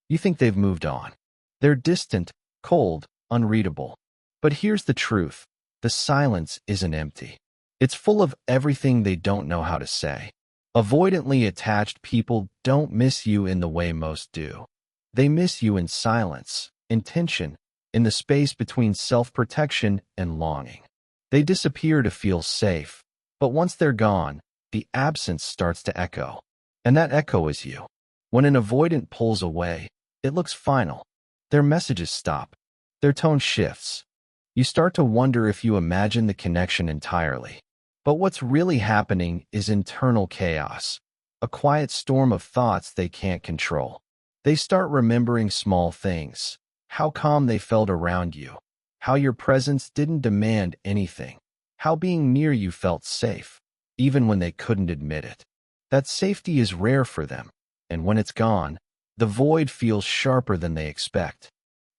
You think they've moved on. They're distant, cold, unreadable. But here's the truth. The silence isn't empty. It's full of everything they don't know how to say. Avoidantly attached people don't miss you in the way most do. They miss you in silence, in tension, in the space between self-protection and longing. They disappear to feel safe, but once they're gone, the absence starts to echo. And that echo is you. When an avoidant pulls away, it looks final. Their messages stop. Their tone shifts. You start to wonder if you imagine the connection entirely. But what's really happening is internal chaos, a quiet storm of thoughts they can't control. They start remembering small things, how calm they felt around you, how your presence didn't demand anything, how being near you felt safe, even when they couldn't admit it. That safety is rare for them, and when it's gone, the void feels sharper than they expect.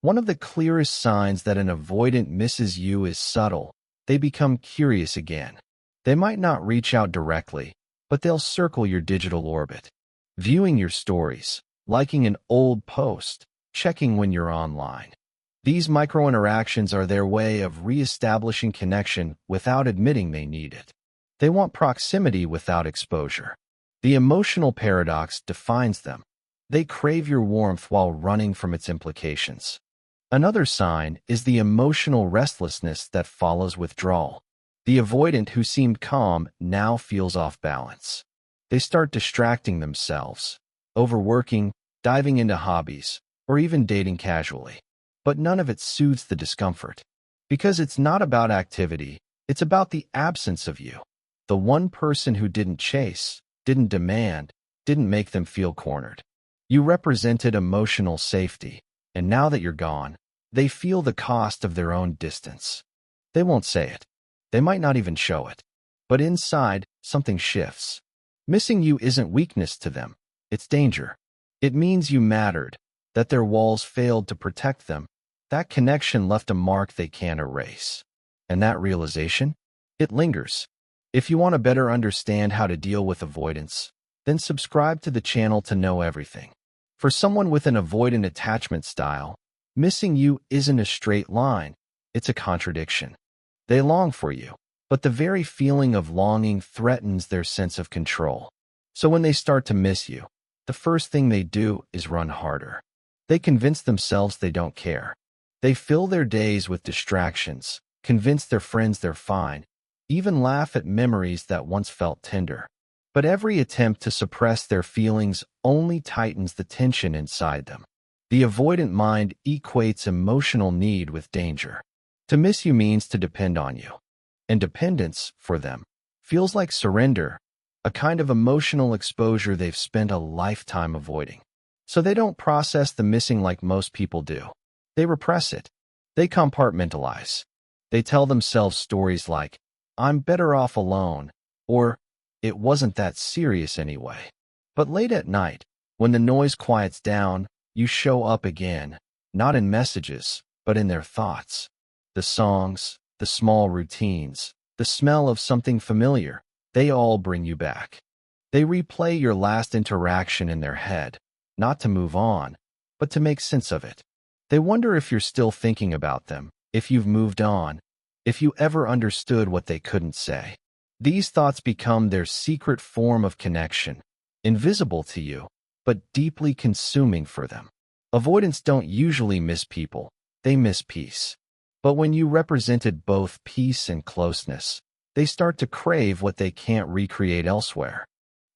One of the clearest signs that an avoidant misses you is subtle. They become curious again. They might not reach out directly, but they'll circle your digital orbit, viewing your stories, liking an old post, checking when you're online. These micro-interactions are their way of re-establishing connection without admitting they need it. They want proximity without exposure. The emotional paradox defines them. They crave your warmth while running from its implications. Another sign is the emotional restlessness that follows withdrawal. The avoidant who seemed calm now feels off balance. They start distracting themselves, overworking, diving into hobbies, or even dating casually. But none of it soothes the discomfort. Because it's not about activity, it's about the absence of you. The one person who didn't chase, didn't demand, didn't make them feel cornered. You represented emotional safety, and now that you're gone, they feel the cost of their own distance. They won't say it. They might not even show it. But inside, something shifts. Missing you isn't weakness to them. It's danger. It means you mattered, that their walls failed to protect them. That connection left a mark they can't erase. And that realization? It lingers. If you want to better understand how to deal with avoidance, then subscribe to the channel to know everything. For someone with an avoidant attachment style, missing you isn't a straight line. It's a contradiction. They long for you, but the very feeling of longing threatens their sense of control. So when they start to miss you, the first thing they do is run harder. They convince themselves they don't care. They fill their days with distractions, convince their friends they're fine, even laugh at memories that once felt tender. But every attempt to suppress their feelings only tightens the tension inside them. The avoidant mind equates emotional need with danger. To miss you means to depend on you. And dependence, for them, feels like surrender, a kind of emotional exposure they've spent a lifetime avoiding. So they don't process the missing like most people do. They repress it. They compartmentalize. They tell themselves stories like, "I'm better off alone," or "It wasn't that serious anyway." But late at night, when the noise quiets down, you show up again, not in messages, but in their thoughts. The songs, the small routines, the smell of something familiar, they all bring you back. They replay your last interaction in their head, not to move on, but to make sense of it. They wonder if you're still thinking about them, if you've moved on, if you ever understood what they couldn't say. These thoughts become their secret form of connection, invisible to you, but deeply consuming for them. Avoidants don't usually miss people, they miss peace. But when you represented both peace and closeness, they start to crave what they can't recreate elsewhere.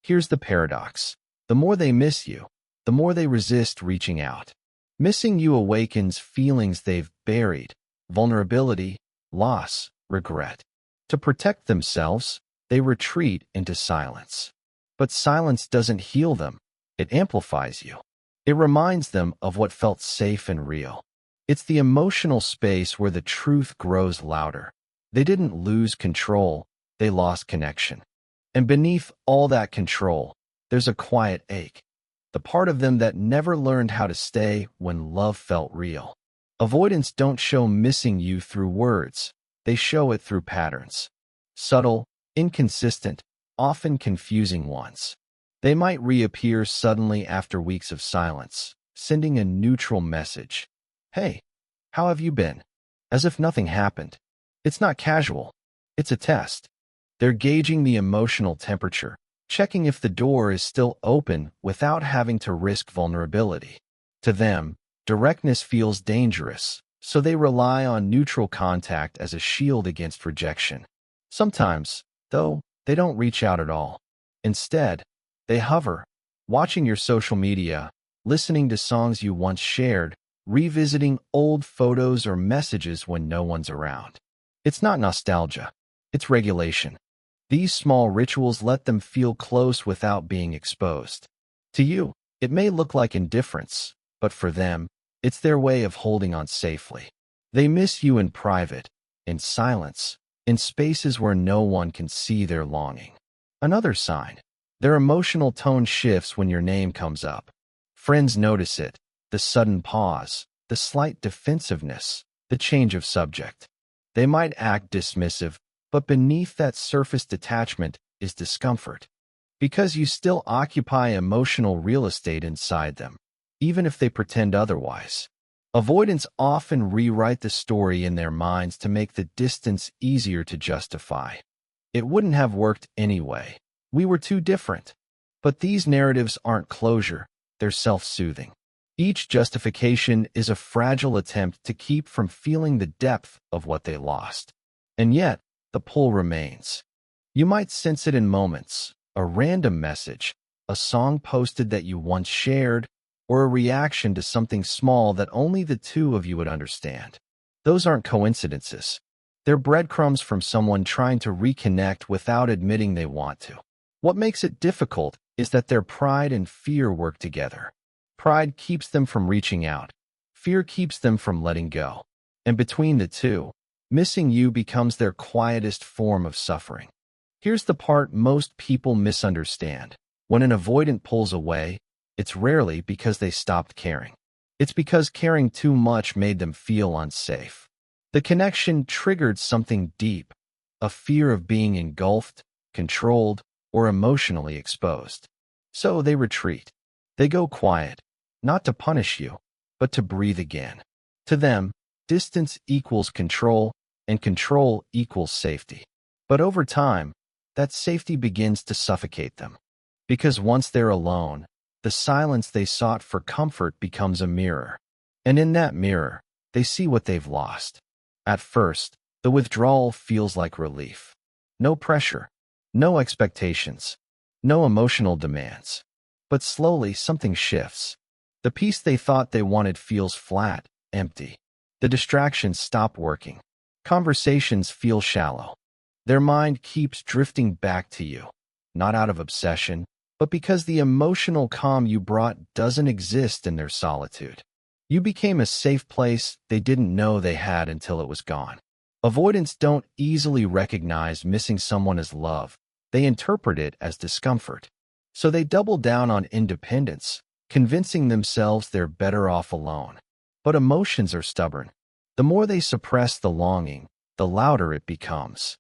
Here's the paradox. The more they miss you, the more they resist reaching out. Missing you awakens feelings they've buried, vulnerability, loss, regret. To protect themselves, they retreat into silence. But silence doesn't heal them, it amplifies you. It reminds them of what felt safe and real. It's the emotional space where the truth grows louder. They didn't lose control, they lost connection. And beneath all that control, there's a quiet ache. The part of them that never learned how to stay when love felt real. Avoidants don't show missing you through words, they show it through patterns. Subtle, inconsistent, often confusing ones. They might reappear suddenly after weeks of silence, sending a neutral message. Hey, how have you been? As if nothing happened. It's not casual. It's a test. They're gauging the emotional temperature, checking if the door is still open without having to risk vulnerability. To them, directness feels dangerous, so they rely on neutral contact as a shield against rejection. Sometimes, though, they don't reach out at all. Instead, they hover, watching your social media, listening to songs you once shared, revisiting old photos or messages when no one's around. It's not nostalgia. It's regulation. These small rituals let them feel close without being exposed. To you, it may look like indifference, but for them, it's their way of holding on safely. They miss you in private, in silence, in spaces where no one can see their longing. Another sign, their emotional tone shifts when your name comes up. Friends notice it, the sudden pause, the slight defensiveness, the change of subject. They might act dismissive, but beneath that surface detachment is discomfort, because you still occupy emotional real estate inside them, even if they pretend otherwise. Avoidants often rewrite the story in their minds to make the distance easier to justify. It wouldn't have worked anyway. We were too different. But these narratives aren't closure, they're self-soothing. Each justification is a fragile attempt to keep from feeling the depth of what they lost. And yet, the pull remains. You might sense it in moments, a random message, a song posted that you once shared, or a reaction to something small that only the two of you would understand. Those aren't coincidences. They're breadcrumbs from someone trying to reconnect without admitting they want to. What makes it difficult is that their pride and fear work together. Pride keeps them from reaching out. Fear keeps them from letting go. And between the two, missing you becomes their quietest form of suffering. Here's the part most people misunderstand. When an avoidant pulls away, it's rarely because they stopped caring. It's because caring too much made them feel unsafe. The connection triggered something deep, a fear of being engulfed, controlled, or emotionally exposed. So they retreat. They go quiet, not to punish you, but to breathe again. To them, distance equals control, and control equals safety. But over time, that safety begins to suffocate them. Because once they're alone, the silence they sought for comfort becomes a mirror. And in that mirror, they see what they've lost. At first, the withdrawal feels like relief. No pressure, no expectations, no emotional demands. But slowly, something shifts. The peace they thought they wanted feels flat, empty. The distractions stop working. Conversations feel shallow. Their mind keeps drifting back to you, not out of obsession, but because the emotional calm you brought doesn't exist in their solitude. You became a safe place they didn't know they had until it was gone. Avoidants don't easily recognize missing someone as love. They interpret it as discomfort. So they double down on independence, convincing themselves they're better off alone. But emotions are stubborn. The more they suppress the longing, the louder it becomes.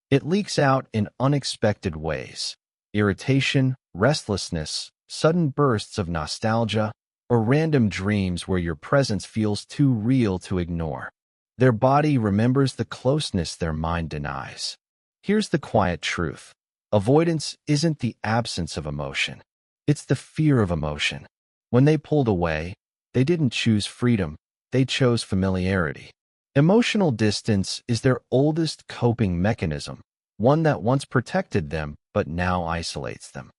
It leaks out in unexpected ways. Irritation, restlessness, sudden bursts of nostalgia, or random dreams where your presence feels too real to ignore. Their body remembers the closeness their mind denies. Here's the quiet truth. Avoidance isn't the absence of emotion. It's the fear of emotion. When they pulled away, they didn't choose freedom. They chose familiarity. Emotional distance is their oldest coping mechanism, one that once protected them but now isolates them.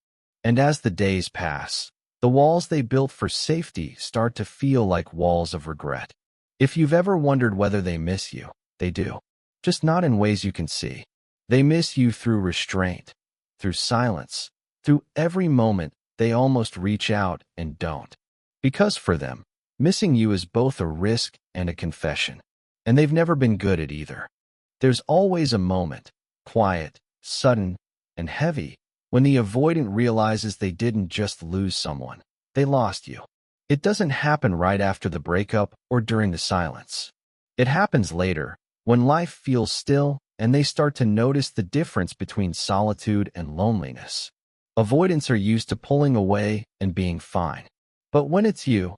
And as the days pass, the walls they built for safety start to feel like walls of regret. If you've ever wondered whether they miss you, they do. Just not in ways you can see. They miss you through restraint, through silence, through every moment they almost reach out and don't. Because for them, missing you is both a risk and a confession. And they've never been good at either. There's always a moment, quiet, sudden, and heavy, when the avoidant realizes they didn't just lose someone, they lost you. It doesn't happen right after the breakup or during the silence. It happens later, when life feels still and they start to notice the difference between solitude and loneliness. Avoidants are used to pulling away and being fine. But when it's you,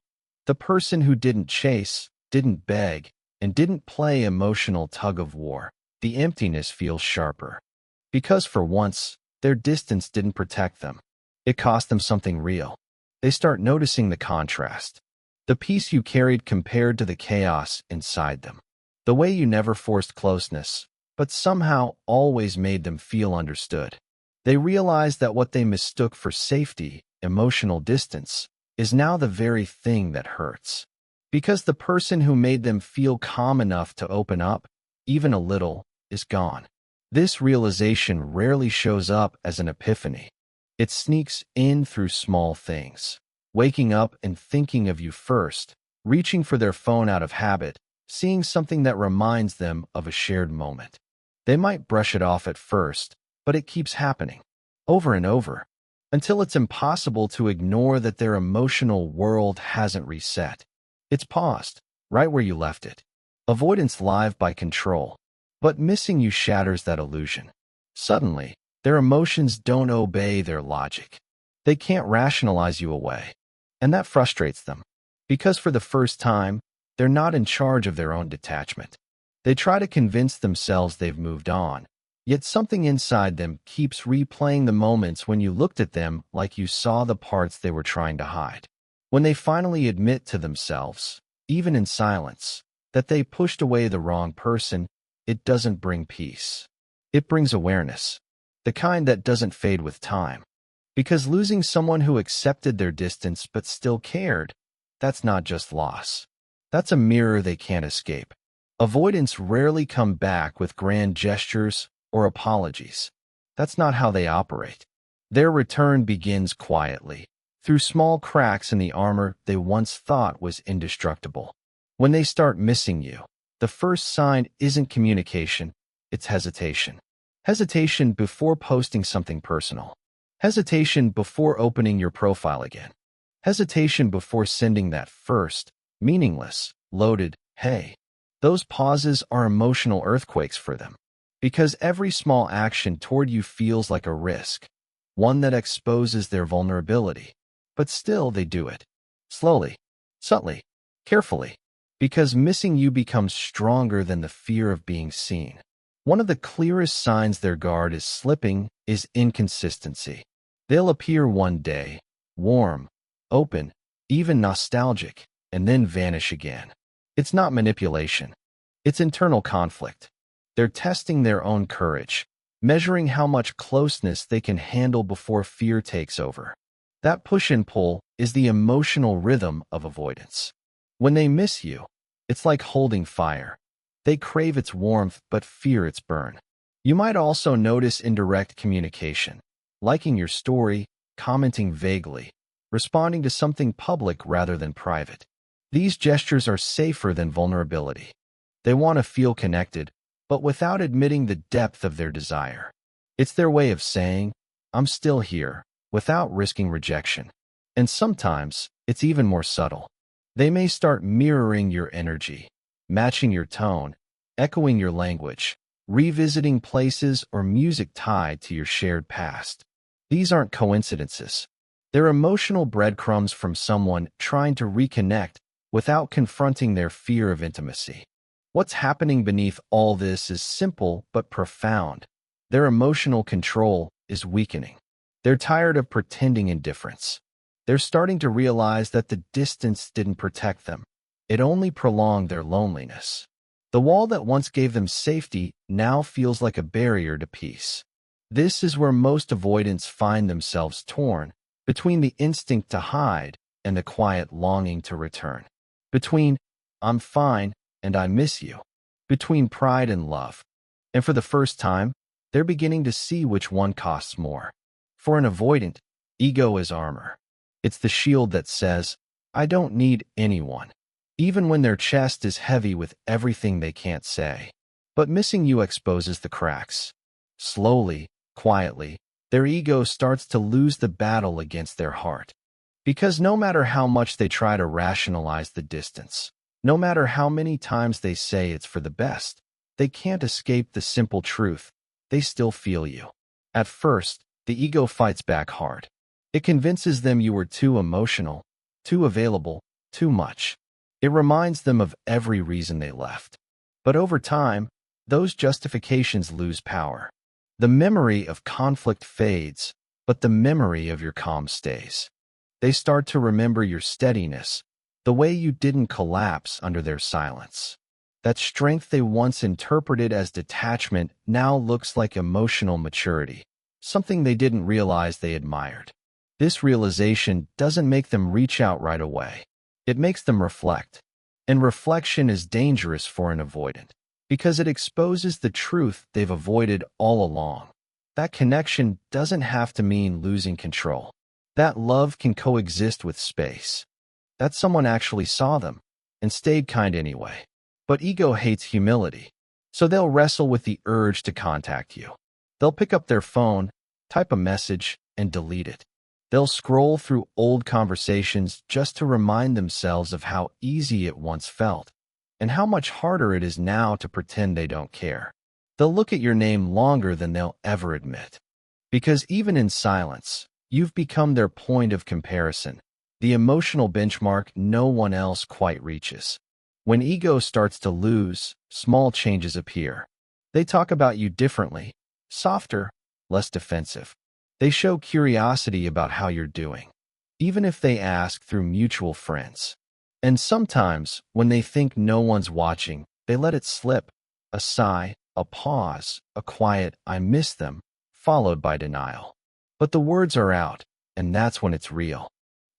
The person who didn't chase, didn't beg, and didn't play emotional tug-of-war. The emptiness feels sharper. Because for once, their distance didn't protect them. It cost them something real. They start noticing the contrast. The peace you carried compared to the chaos inside them. The way you never forced closeness, but somehow always made them feel understood. They realize that what they mistook for safety, emotional distance, is now the very thing that hurts. Because the person who made them feel calm enough to open up, even a little, is gone. This realization rarely shows up as an epiphany. It sneaks in through small things. Waking up and thinking of you first, reaching for their phone out of habit, seeing something that reminds them of a shared moment. They might brush it off at first, but it keeps happening, over and over, until it's impossible to ignore that their emotional world hasn't reset. It's paused, right where you left it. Avoidance live by control. But missing you shatters that illusion. Suddenly, their emotions don't obey their logic. They can't rationalize you away. And that frustrates them. Because for the first time, they're not in charge of their own detachment. They try to convince themselves they've moved on, yet something inside them keeps replaying the moments when you looked at them like you saw the parts they were trying to hide. When they finally admit to themselves, even in silence, that they pushed away the wrong person, it doesn't bring peace. It brings awareness, the kind that doesn't fade with time. Because losing someone who accepted their distance but still cared, that's not just loss. That's a mirror they can't escape. Avoidants rarely come back with grand gestures or apologies. That's not how they operate. Their return begins quietly, through small cracks in the armor they once thought was indestructible. When they start missing you, the first sign isn't communication, it's hesitation. Hesitation before posting something personal. Hesitation before opening your profile again. Hesitation before sending that first, meaningless, loaded, hey. Those pauses are emotional earthquakes for them. Because every small action toward you feels like a risk, one that exposes their vulnerability. But still they do it. Slowly, subtly, carefully. Because missing you becomes stronger than the fear of being seen. One of the clearest signs their guard is slipping is inconsistency. They'll appear one day, warm, open, even nostalgic, and then vanish again. It's not manipulation. It's internal conflict. They're testing their own courage, measuring how much closeness they can handle before fear takes over. That push and pull is the emotional rhythm of avoidance. When they miss you, it's like holding fire. They crave its warmth but fear its burn. You might also notice indirect communication, liking your story, commenting vaguely, responding to something public rather than private. These gestures are safer than vulnerability. They want to feel connected, but without admitting the depth of their desire. It's their way of saying, I'm still here, without risking rejection. And sometimes, it's even more subtle. They may start mirroring your energy, matching your tone, echoing your language, revisiting places or music tied to your shared past. These aren't coincidences. They're emotional breadcrumbs from someone trying to reconnect without confronting their fear of intimacy. What's happening beneath all this is simple but profound. Their emotional control is weakening. They're tired of pretending indifference. They're starting to realize that the distance didn't protect them. It only prolonged their loneliness. The wall that once gave them safety now feels like a barrier to peace. This is where most avoidants find themselves torn, between the instinct to hide and the quiet longing to return. Between, I'm fine and I miss you. Between pride and love. And for the first time, they're beginning to see which one costs more. For an avoidant, ego is armor. It's the shield that says, I don't need anyone, even when their chest is heavy with everything they can't say. But missing you exposes the cracks. Slowly, quietly, their ego starts to lose the battle against their heart. Because no matter how much they try to rationalize the distance, no matter how many times they say it's for the best, they can't escape the simple truth. They still feel you. At first, the ego fights back hard. It convinces them you were too emotional, too available, too much. It reminds them of every reason they left. But over time, those justifications lose power. The memory of conflict fades, but the memory of your calm stays. They start to remember your steadiness, the way you didn't collapse under their silence. That strength they once interpreted as detachment now looks like emotional maturity, something they didn't realize they admired. This realization doesn't make them reach out right away. It makes them reflect. And reflection is dangerous for an avoidant, because it exposes the truth they've avoided all along. That connection doesn't have to mean losing control. That love can coexist with space. That someone actually saw them and stayed kind anyway. But ego hates humility, so they'll wrestle with the urge to contact you. They'll pick up their phone, type a message, and delete it. They'll scroll through old conversations just to remind themselves of how easy it once felt, and how much harder it is now to pretend they don't care. They'll look at your name longer than they'll ever admit. Because even in silence, you've become their point of comparison, the emotional benchmark no one else quite reaches. When ego starts to lose, small changes appear. They talk about you differently, softer, less defensive. They show curiosity about how you're doing, even if they ask through mutual friends. And sometimes, when they think no one's watching, they let it slip. A sigh, a pause, a quiet "I miss them," followed by denial. But the words are out, and that's when it's real.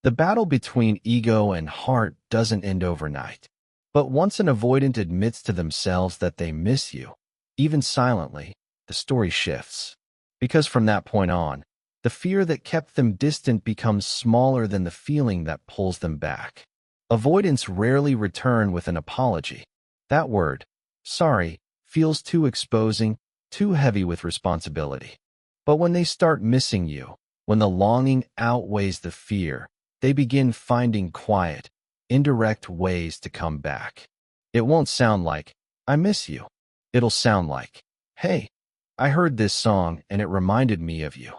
The battle between ego and heart doesn't end overnight. But once an avoidant admits to themselves that they miss you, even silently, the story shifts. Because from that point on, the fear that kept them distant becomes smaller than the feeling that pulls them back. Avoidants rarely return with an apology. That word, sorry, feels too exposing, too heavy with responsibility. But when they start missing you, when the longing outweighs the fear, they begin finding quiet, indirect ways to come back. It won't sound like, "I miss you." It'll sound like, "Hey, I heard this song and it reminded me of you."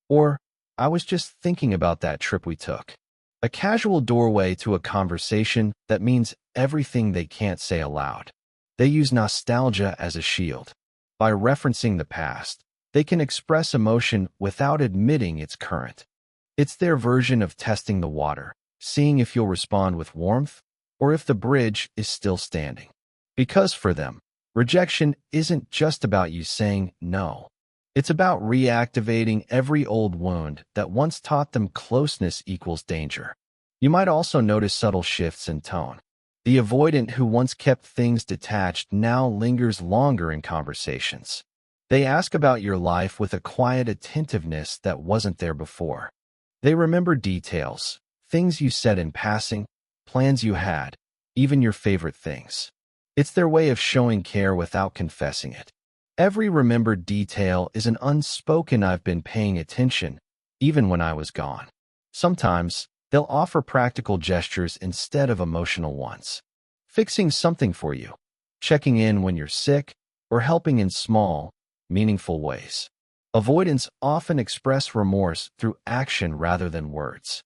Or, "I was just thinking about that trip we took." A casual doorway to a conversation that means everything they can't say aloud. They use nostalgia as a shield. By referencing the past, they can express emotion without admitting it's current. It's their version of testing the water, seeing if you'll respond with warmth or if the bridge is still standing. Because for them, rejection isn't just about you saying no. It's about reactivating every old wound that once taught them closeness equals danger. You might also notice subtle shifts in tone. The avoidant who once kept things detached now lingers longer in conversations. They ask about your life with a quiet attentiveness that wasn't there before. They remember details, things you said in passing, plans you had, even your favorite things. It's their way of showing care without confessing it. Every remembered detail is an unspoken "I've been paying attention," even when I was gone. Sometimes, they'll offer practical gestures instead of emotional ones. Fixing something for you, checking in when you're sick, or helping in small, meaningful ways. Avoidants often express remorse through action rather than words.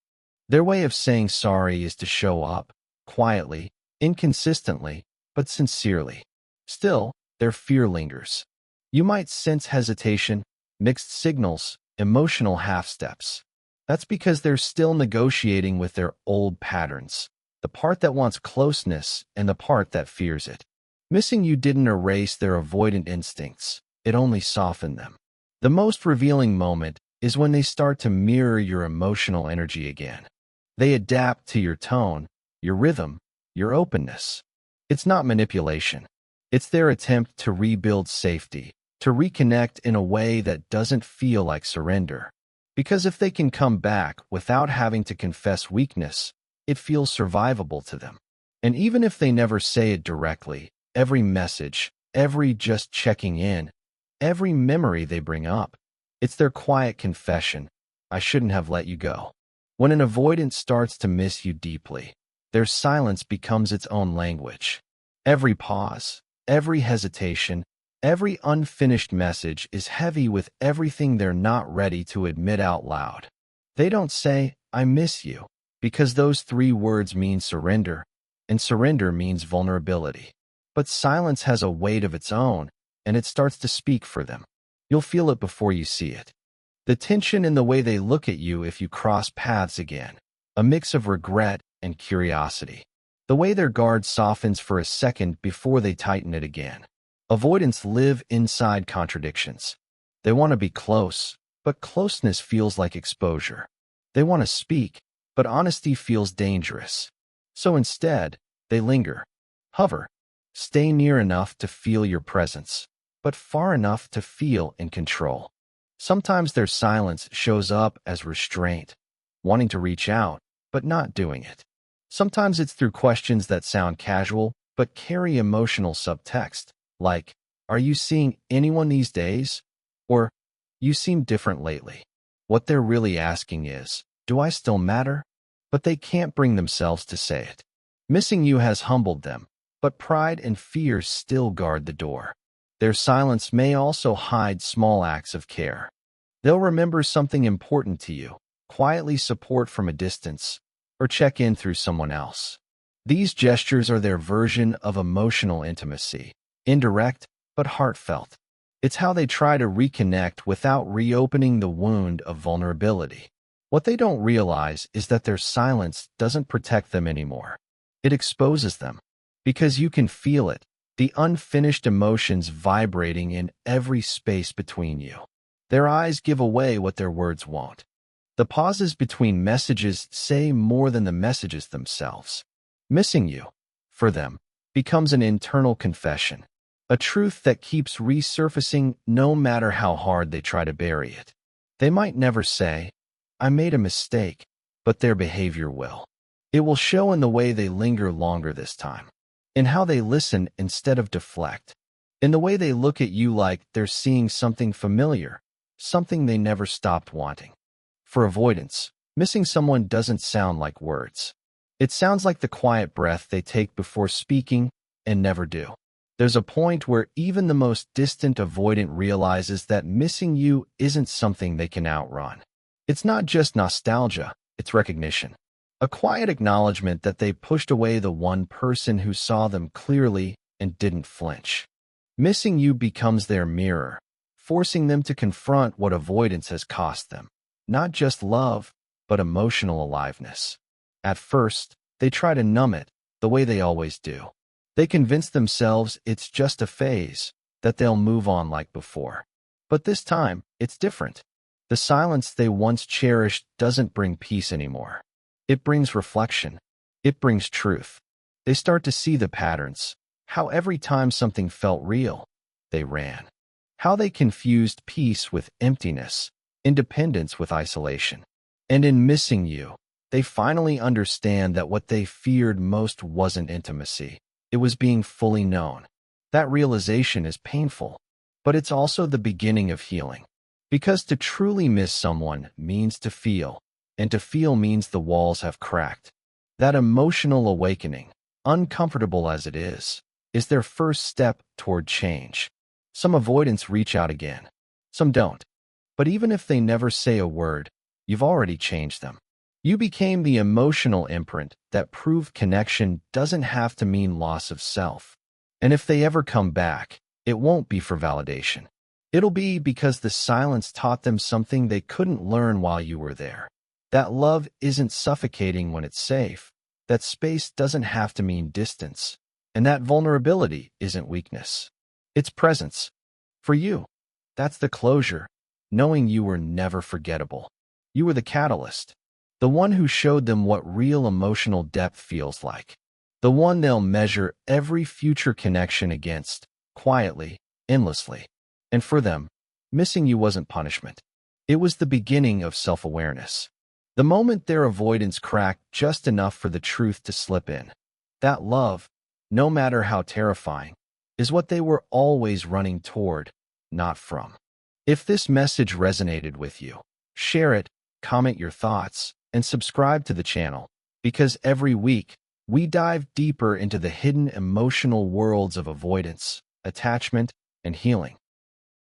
Their way of saying sorry is to show up, quietly, inconsistently, but sincerely. Still, their fear lingers. You might sense hesitation, mixed signals, emotional half-steps. That's because they're still negotiating with their old patterns, the part that wants closeness and the part that fears it. Missing you didn't erase their avoidant instincts, it only softened them. The most revealing moment is when they start to mirror your emotional energy again. They adapt to your tone, your rhythm, your openness. It's not manipulation. It's their attempt to rebuild safety, to reconnect in a way that doesn't feel like surrender. Because if they can come back without having to confess weakness, it feels survivable to them. And even if they never say it directly, every message, every just checking in, every memory they bring up, it's their quiet confession, "I shouldn't have let you go." When an avoidant starts to miss you deeply, their silence becomes its own language. Every pause, every hesitation, every unfinished message is heavy with everything they're not ready to admit out loud. They don't say, "I miss you," because those three words mean surrender, and surrender means vulnerability. But silence has a weight of its own, and it starts to speak for them. You'll feel it before you see it. The tension in the way they look at you if you cross paths again, a mix of regret and curiosity. The way their guard softens for a second before they tighten it again. Avoidants live inside contradictions. They want to be close, but closeness feels like exposure. They want to speak, but honesty feels dangerous. So instead, they linger, hover, stay near enough to feel your presence, but far enough to feel in control. Sometimes their silence shows up as restraint, wanting to reach out, but not doing it. Sometimes it's through questions that sound casual, but carry emotional subtext, like, "Are you seeing anyone these days?" Or, "You seem different lately." What they're really asking is, "Do I still matter?" But they can't bring themselves to say it. Missing you has humbled them, but pride and fear still guard the door. Their silence may also hide small acts of care. They'll remember something important to you, quietly support from a distance, or check in through someone else. These gestures are their version of emotional intimacy, indirect but heartfelt. It's how they try to reconnect without reopening the wound of vulnerability. What they don't realize is that their silence doesn't protect them anymore. It exposes them, because you can feel it, the unfinished emotions vibrating in every space between you. Their eyes give away what their words won't. The pauses between messages say more than the messages themselves. Missing you, for them, becomes an internal confession, a truth that keeps resurfacing no matter how hard they try to bury it. They might never say, "I made a mistake," but their behavior will. It will show in the way they linger longer this time, in how they listen instead of deflect, in the way they look at you like they're seeing something familiar, something they never stopped wanting. For avoidance, missing someone doesn't sound like words. It sounds like the quiet breath they take before speaking and never do. There's a point where even the most distant avoidant realizes that missing you isn't something they can outrun. It's not just nostalgia, it's recognition. A quiet acknowledgement that they pushed away the one person who saw them clearly and didn't flinch. Missing you becomes their mirror, forcing them to confront what avoidance has cost them. Not just love, but emotional aliveness. At first, they try to numb it, the way they always do. They convince themselves it's just a phase, that they'll move on like before. But this time, it's different. The silence they once cherished doesn't bring peace anymore. It brings reflection. It brings truth. They start to see the patterns, how every time something felt real, they ran. How they confused peace with emptiness, independence with isolation. And in missing you, they finally understand that what they feared most wasn't intimacy. It was being fully known. That realization is painful, but it's also the beginning of healing. Because to truly miss someone means to feel, and to feel means the walls have cracked. That emotional awakening, uncomfortable as it is their first step toward change. Some avoidants reach out again. Some don't. But even if they never say a word, you've already changed them. You became the emotional imprint that proved connection doesn't have to mean loss of self. And if they ever come back, it won't be for validation. It'll be because the silence taught them something they couldn't learn while you were there. That love isn't suffocating when it's safe. That space doesn't have to mean distance. And that vulnerability isn't weakness. It's presence. For you, that's the closure, knowing you were never forgettable. You were the catalyst. The one who showed them what real emotional depth feels like. The one they'll measure every future connection against, quietly, endlessly. And for them, missing you wasn't punishment. It was the beginning of self-awareness. The moment their avoidance cracked just enough for the truth to slip in. That love, no matter how terrifying, is what they were always running toward, not from. If this message resonated with you, share it, comment your thoughts, and subscribe to the channel, because every week, we dive deeper into the hidden emotional worlds of avoidance, attachment, and healing.